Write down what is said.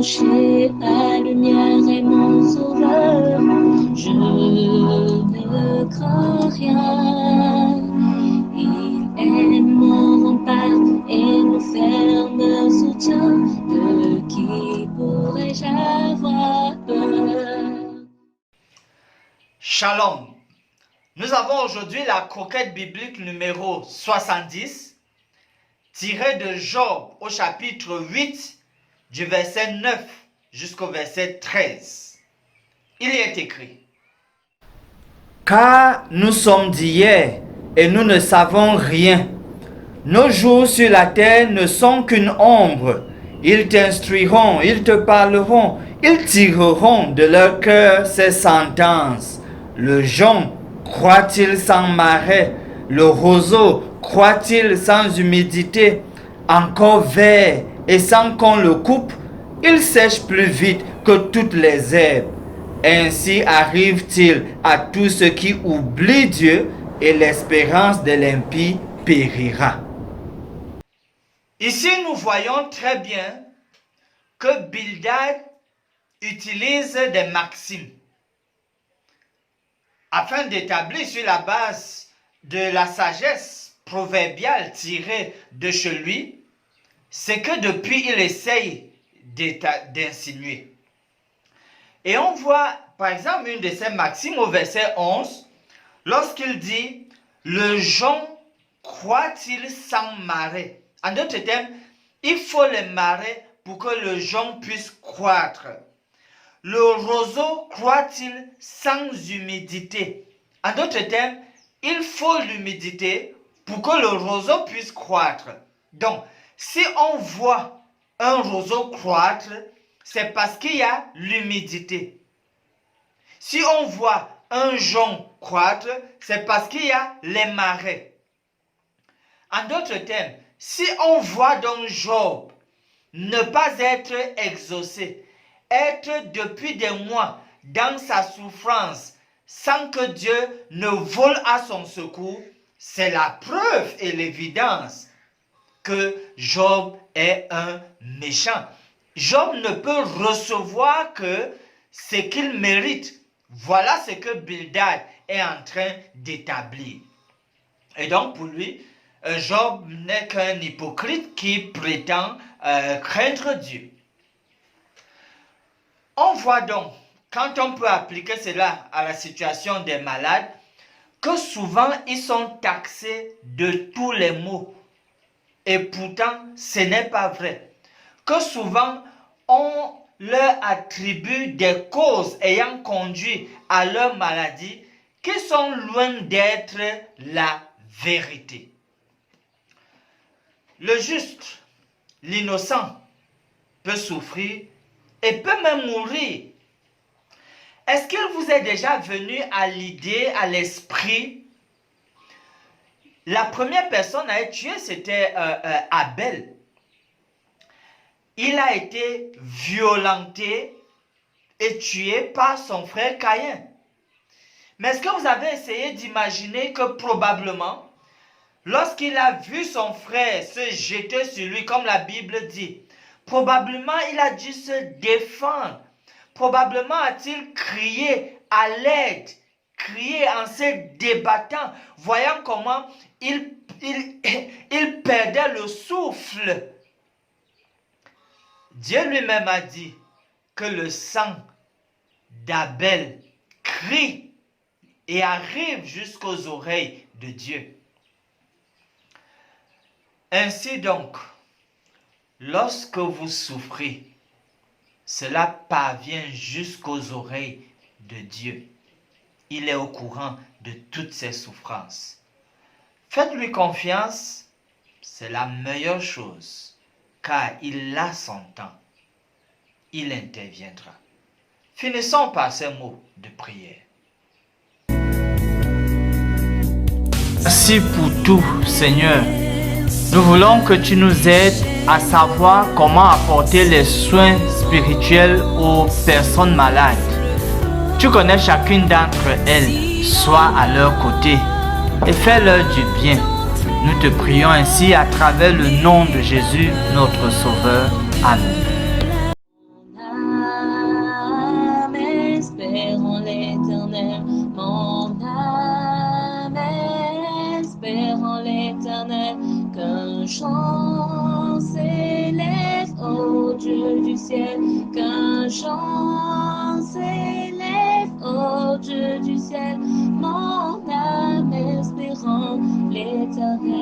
rocher, ta lumière est mon sauveur. Je ne crains rien. Il est mon rempart et mon ferme soutien. De qui pourrais-je avoir peur? Shalom. Nous avons aujourd'hui la croquette biblique numéro 70, tirée de Job au chapitre 8, du verset 9 jusqu'au verset 13. Il y est écrit: Car nous sommes d'hier et nous ne savons rien. Nos jours sur la terre ne sont qu'une ombre. Ils t'instruiront, ils te parleront, ils tireront de leur cœur ces sentences. Le jonc croît-il sans marais? Le roseau croît-il sans humidité? Encore vert et sans qu'on le coupe, il sèche plus vite que toutes les herbes. Ainsi arrive-t-il à tous ceux qui oublient Dieu, et l'espérance de l'impie périra. Ici, nous voyons très bien que Bildad utilise des maximes afin d'établir sur la base de la sagesse proverbiale tirée de chez lui, c'est que depuis il essaye d'insinuer. Et on voit par exemple une de ces maximes au verset 11, lorsqu'il dit « Le jonc croît-il sans marais ?» En d'autres termes, il faut les marais pour que le jonc puisse croître. Le roseau croît-il sans humidité? En d'autres termes, il faut l'humidité pour que le roseau puisse croître. Donc, si on voit un roseau croître, c'est parce qu'il y a l'humidité. Si on voit un jonc croître, c'est parce qu'il y a les marais. En d'autres termes, si on voit donc Job ne pas être exaucé, être depuis des mois dans sa souffrance sans que Dieu ne vole à son secours, c'est la preuve et l'évidence que Job est un méchant. Job ne peut recevoir que ce qu'il mérite. Voilà ce que Bildad est en train d'établir. Et donc pour lui, Job n'est qu'un hypocrite qui prétend craindre Dieu. On voit donc, quand on peut appliquer cela à la situation des malades, que souvent ils sont taxés de tous les maux. Et pourtant, ce n'est pas vrai. Que souvent, on leur attribue des causes ayant conduit à leur maladie qui sont loin d'être la vérité. Le juste, l'innocent, peut souffrir et peut même mourir. Est-ce qu'il vous est déjà venu à l'idée, à l'esprit? La première personne à être tuée, c'était Abel. Il a été violenté et tué par son frère Caïn. Mais est-ce que vous avez essayé d'imaginer que probablement, lorsqu'il a vu son frère se jeter sur lui, comme la Bible dit, probablement il a dû se défendre. Probablement a-t-il crié à l'aide, crié en se débattant, voyant comment il perdait le souffle. Dieu lui-même a dit que le sang d'Abel crie et arrive jusqu'aux oreilles de Dieu. Ainsi donc, lorsque vous souffrez, cela parvient jusqu'aux oreilles de Dieu. Il est au courant de toutes ces souffrances. Faites-lui confiance, c'est la meilleure chose, car il a son temps. Il interviendra. Finissons par ces mots de prière. Merci pour tout, Seigneur. Nous voulons que tu nous aides à savoir comment apporter les soins spirituels aux personnes malades. Tu connais chacune d'entre elles. Sois à leur côté et fais-leur du bien. Nous te prions ainsi à travers le nom de Jésus, notre Sauveur. Amen. l'éternel. Mon âme espère en l'éternel. Qu'un chant s'élève au Dieu du ciel. Qu'un chant s'élève au Dieu du ciel. Mon âme espère en l'éternel.